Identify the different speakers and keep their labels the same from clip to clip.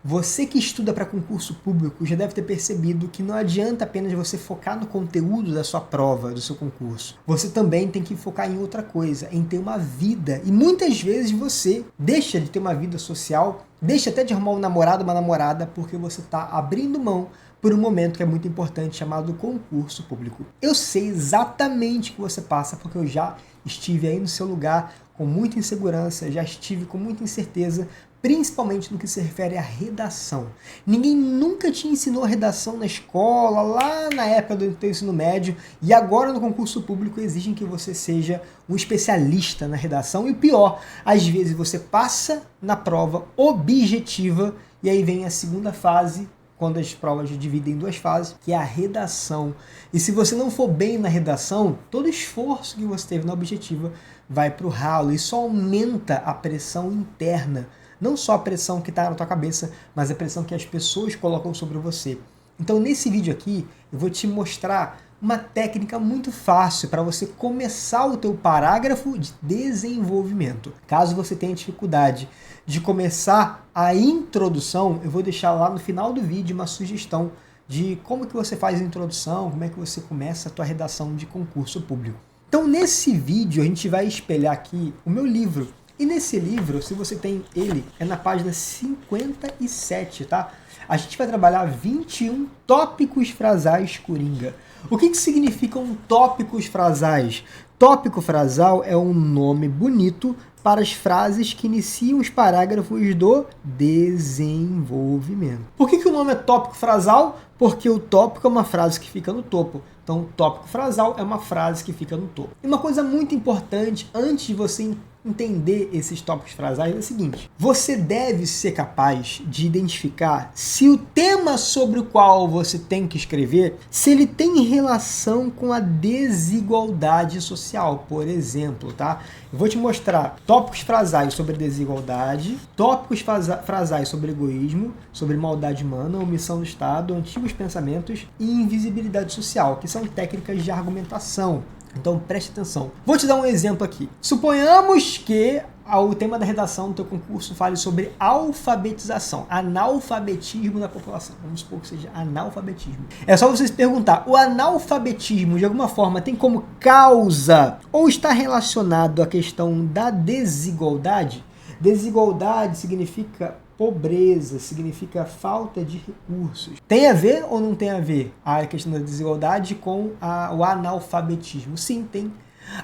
Speaker 1: Você que estuda para concurso público já deve ter percebido que não adianta apenas você focar no conteúdo da sua prova, do seu concurso. Você também tem que focar em outra coisa, em ter uma vida. E muitas vezes você deixa de ter uma vida social, deixa até de arrumar um namorado, uma namorada, porque você está abrindo mão por um momento que é muito importante, chamado concurso público. Eu sei exatamente o que você passa, porque eu já estive aí no seu lugar com muita insegurança, já estive com muita incerteza, principalmente no que se refere à redação. Ninguém nunca te ensinou redação na escola, lá na época do teu ensino médio, e agora no concurso público exigem que você seja um especialista na redação, e o pior, às vezes você passa na prova objetiva, e aí vem a segunda fase, quando as provas dividem em duas fases, que é a redação. E se você não for bem na redação, todo esforço que você teve na objetiva vai para o ralo. Isso aumenta a pressão interna. Não só a pressão que está na tua cabeça, mas a pressão que as pessoas colocam sobre você. Então, nesse vídeo aqui, eu vou te mostrar uma técnica muito fácil para você começar o teu parágrafo de desenvolvimento. Caso você tenha dificuldade de começar a introdução, eu vou deixar lá no final do vídeo uma sugestão de como que você faz a introdução, como é que você começa a tua redação de concurso público. Então, nesse vídeo, a gente vai espelhar aqui o meu livro. E nesse livro, se você tem ele, é na página 57, tá? A gente vai trabalhar 21 tópicos frasais coringa. O que significam tópicos frasais? Tópico frasal é um nome bonito para as frases que iniciam os parágrafos do desenvolvimento. Por que o nome é tópico frasal? Porque o tópico é uma frase que fica no topo. Então, tópico frasal é uma frase que fica no topo. E uma coisa muito importante, antes de você entender esses tópicos frasais, é o seguinte: você deve ser capaz de identificar se o tema sobre o qual você tem que escrever, se ele tem relação com a desigualdade social, por exemplo, tá? Eu vou te mostrar tópicos frasais sobre desigualdade, tópicos frasais sobre egoísmo, sobre maldade humana, omissão do Estado, antigos pensamentos e invisibilidade social, que são técnicas de argumentação. Então preste atenção. Vou te dar um exemplo aqui. Suponhamos que o tema da redação do teu concurso fale sobre alfabetização, analfabetismo da população. Vamos supor que seja analfabetismo. É só você se perguntar, o analfabetismo de alguma forma tem como causa ou está relacionado à questão da desigualdade? Desigualdade significa pobreza, significa falta de recursos. Tem a ver ou não tem a ver a questão da desigualdade com o analfabetismo? Sim, tem.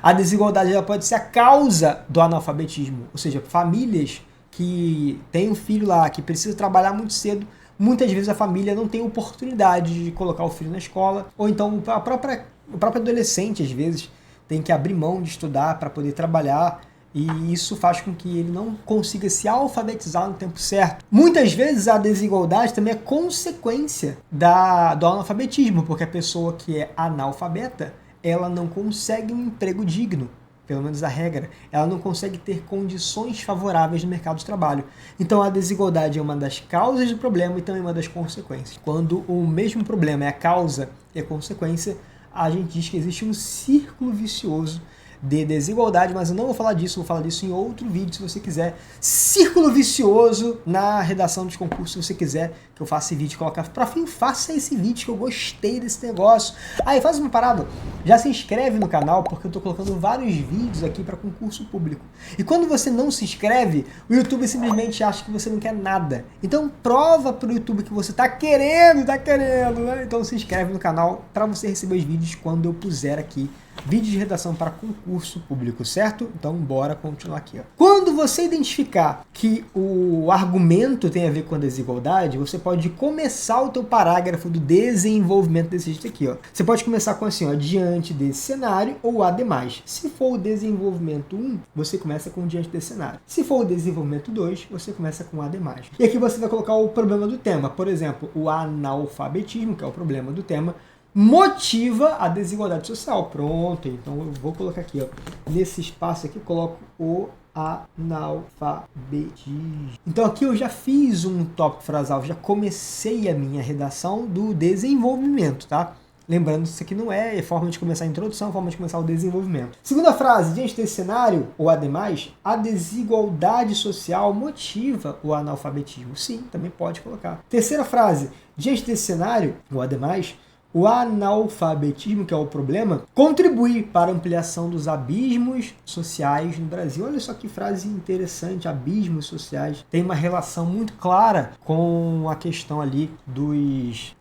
Speaker 1: A desigualdade ela pode ser a causa do analfabetismo, ou seja, famílias que têm um filho lá que precisa trabalhar muito cedo, muitas vezes a família não tem oportunidade de colocar o filho na escola, ou então o próprio adolescente às vezes tem que abrir mão de estudar para poder trabalhar, e isso faz com que ele não consiga se alfabetizar no tempo certo. Muitas vezes a desigualdade também é consequência do analfabetismo, porque a pessoa que é analfabeta, ela não consegue um emprego digno, pelo menos a regra. Ela não consegue ter condições favoráveis no mercado de trabalho. Então a desigualdade é uma das causas do problema e também uma das consequências. Quando o mesmo problema é a causa e a consequência, a gente diz que existe um círculo vicioso de desigualdade, mas eu não vou falar disso, vou falar disso em outro vídeo, se você quiser. Círculo vicioso na redação dos concursos, se você quiser que eu faça esse vídeo, coloca para fim, faça esse vídeo que eu gostei desse negócio. Aí faz uma parada, já se inscreve no canal, porque eu estou colocando vários vídeos aqui para concurso público. E quando você não se inscreve, o YouTube simplesmente acha que você não quer nada. Então prova para o YouTube que você tá querendo, né? Então se inscreve no canal para você receber os vídeos quando eu puser aqui vídeo de redação para concurso público, certo? Então, bora continuar aqui. Ó. Quando você identificar que o argumento tem a ver com a desigualdade, você pode começar o teu parágrafo do desenvolvimento desse jeito aqui. Ó. Você pode começar com assim, ó, diante desse cenário ou ademais. Se for o desenvolvimento 1, você começa com diante desse cenário. Se for o desenvolvimento 2, você começa com ademais. E aqui você vai colocar o problema do tema. Por exemplo, o analfabetismo, que é o problema do tema, motiva a desigualdade social. Pronto, então eu vou colocar aqui, ó, nesse espaço aqui eu coloco o analfabetismo. Então aqui eu já fiz um tópico frasal, já comecei a minha redação do desenvolvimento, tá? Lembrando que isso aqui não é forma de começar a introdução, é forma de começar o desenvolvimento. Segunda frase, diante desse cenário, ou ademais, a desigualdade social motiva o analfabetismo. Sim, também pode colocar. Terceira frase, diante desse cenário, ou ademais, o analfabetismo, que é o problema, contribui para a ampliação dos abismos sociais no Brasil. Olha só que frase interessante, abismos sociais. Tem uma relação muito clara com a questão ali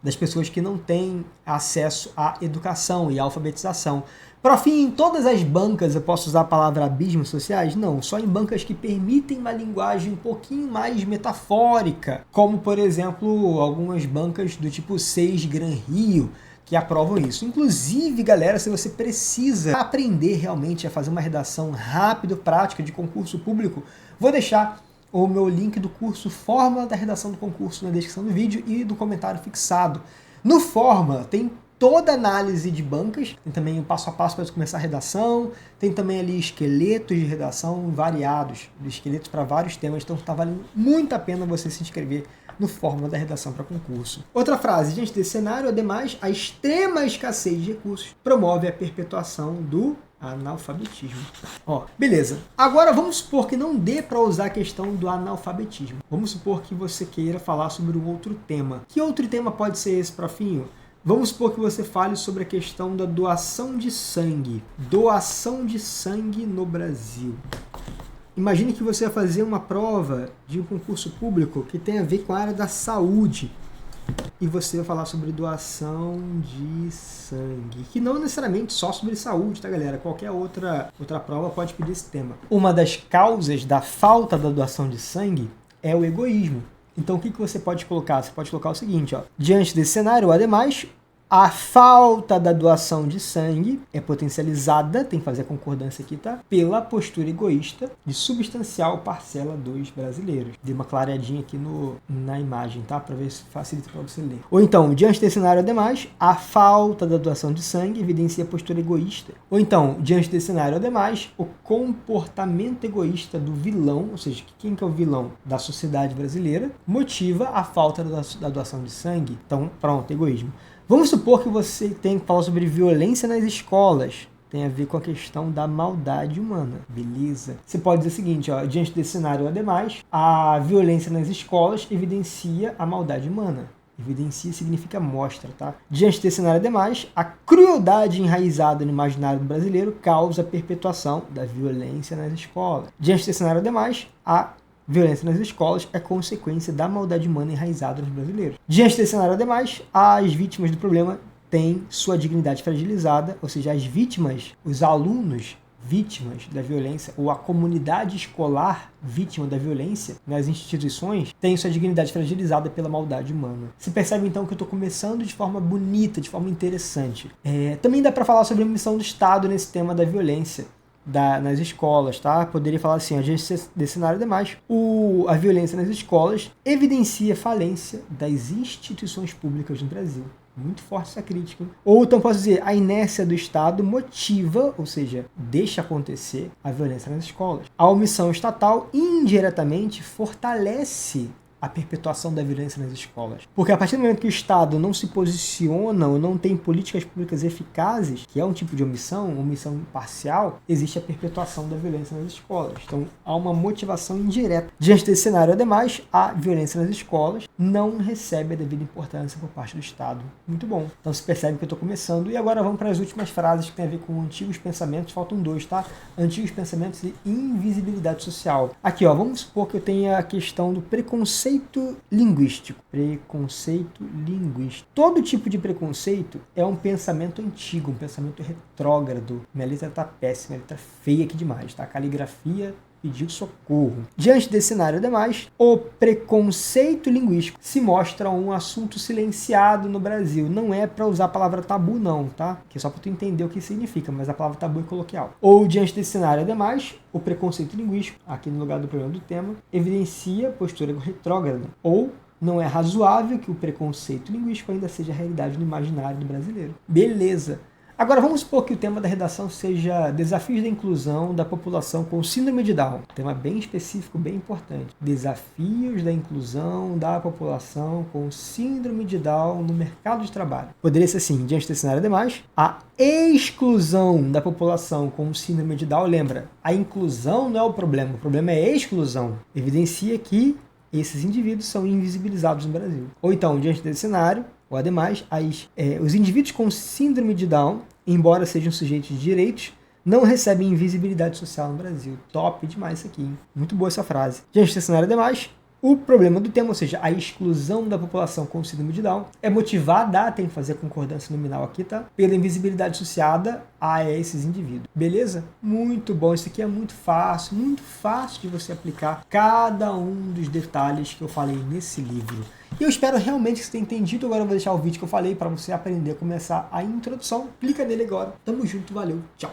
Speaker 1: das pessoas que não têm acesso à educação e à alfabetização. Prof, em todas as bancas eu posso usar a palavra abismos sociais? Não, só em bancas que permitem uma linguagem um pouquinho mais metafórica, como, por exemplo, algumas bancas do tipo 6 Gran Rio, que aprovam isso. Inclusive, galera, se você precisa aprender realmente a fazer uma redação rápida, prática de concurso público, vou deixar o meu link do curso Fórmula da Redação do Concurso na descrição do vídeo e do comentário fixado. No Fórmula tem toda a análise de bancas, tem também o passo a passo para começar a redação, tem também ali esqueletos de redação variados, esqueletos para vários temas, então está valendo muito a pena você se inscrever no Fórmula da Redação para concurso. Outra frase, diante desse cenário, ademais, a extrema escassez de recursos promove a perpetuação do analfabetismo. Ó, beleza. Agora vamos supor que não dê para usar a questão do analfabetismo. Vamos supor que você queira falar sobre um outro tema. Que outro tema pode ser esse, profinho? Vamos supor que você fale sobre a questão da doação de sangue. Doação de sangue no Brasil. Imagine que você vai fazer uma prova de um concurso público que tem a ver com a área da saúde. E você vai falar sobre doação de sangue. Que não necessariamente só sobre saúde, tá, galera? Qualquer outra prova pode pedir esse tema. Uma das causas da falta da doação de sangue é o egoísmo. Então, o que você pode colocar? Você pode colocar o seguinte, ó. Diante desse cenário, ademais, a falta da doação de sangue é potencializada, tem que fazer a concordância aqui, tá? Pela postura egoísta de substancial parcela dos brasileiros. Dei uma clareadinha aqui na imagem, tá? Para ver se facilita para você ler. Ou então, diante desse cenário, ademais, a falta da doação de sangue evidencia a postura egoísta. Ou então, diante desse cenário, ademais, o comportamento egoísta do vilão, ou seja, quem que é o vilão da sociedade brasileira, motiva a falta da doação de sangue. Então, pronto, egoísmo. Vamos supor que você tem que falar sobre violência nas escolas. Tem a ver com a questão da maldade humana, beleza? Você pode dizer o seguinte, ó, diante desse cenário, ademais, a violência nas escolas evidencia a maldade humana. Evidencia significa mostra, tá? Diante desse cenário, ademais, a crueldade enraizada no imaginário do brasileiro causa a perpetuação da violência nas escolas. Diante desse cenário, ademais, a violência nas escolas é consequência da maldade humana enraizada nos brasileiros. Diante desse cenário, ademais, as vítimas do problema têm sua dignidade fragilizada, ou seja, as vítimas, os alunos vítimas da violência, ou a comunidade escolar vítima da violência nas instituições, tem sua dignidade fragilizada pela maldade humana. Se percebe então que eu estou começando de forma bonita, de forma interessante. Também dá para falar sobre a missão do Estado nesse tema da violência nas escolas, tá? Poderia falar assim, a gente desse cenário demais, a violência nas escolas evidencia falência das instituições públicas no Brasil. Muito forte essa crítica. Hein? Ou então posso dizer, a inércia do Estado motiva, ou seja, deixa acontecer a violência nas escolas. A omissão estatal indiretamente fortalece a perpetuação da violência nas escolas. Porque a partir do momento que o Estado não se posiciona ou não tem políticas públicas eficazes, que é um tipo de omissão parcial, existe a perpetuação da violência nas escolas. Então, há uma motivação indireta. Diante desse cenário, ademais, a violência nas escolas não recebe a devida importância por parte do Estado. Muito bom. Então, se percebe que eu estou começando. E agora vamos para as últimas frases que tem a ver com antigos pensamentos. Faltam 2, tá? Antigos pensamentos e invisibilidade social. Aqui, ó, vamos supor que eu tenha a questão do preconceito linguístico. Preconceito linguístico. Todo tipo de preconceito é um pensamento antigo, um pensamento retrógrado. Minha letra está péssima, minha letra feia aqui demais, tá? Caligrafia pediu socorro. Diante desse cenário, ademais, o preconceito linguístico se mostra um assunto silenciado no Brasil. Não é para usar a palavra tabu, não, tá? Que é só para tu entender o que significa, mas a palavra tabu é coloquial. Ou, diante desse cenário, ademais, o preconceito linguístico, aqui no lugar do problema do tema, evidencia postura retrógrada. Ou não é razoável que o preconceito linguístico ainda seja a realidade no imaginário do brasileiro. Beleza. Agora vamos supor que o tema da redação seja desafios da inclusão da população com síndrome de Down. Tema bem específico, bem importante. Desafios da inclusão da população com síndrome de Down no mercado de trabalho. Poderia ser assim, diante desse cenário demais, a exclusão da população com síndrome de Down, lembra, a inclusão não é o problema é a exclusão. Evidencia que esses indivíduos são invisibilizados no Brasil. Ou então, diante desse cenário, ou ademais, os indivíduos com síndrome de Down, embora sejam sujeitos de direitos, não recebem invisibilidade social no Brasil. Top demais isso aqui, hein? Muito boa essa frase. Diante desse cenário, ademais, o problema do tema, ou seja, a exclusão da população com síndrome de Down, é motivada, tem que fazer a concordância nominal aqui, tá? Pela invisibilidade associada a esses indivíduos. Beleza? Muito bom. Isso aqui é muito fácil de você aplicar cada um dos detalhes que eu falei nesse livro. E eu espero realmente que você tenha entendido. Agora eu vou deixar o vídeo que eu falei para você aprender a começar a introdução. Clica nele agora. Tamo junto, valeu, tchau!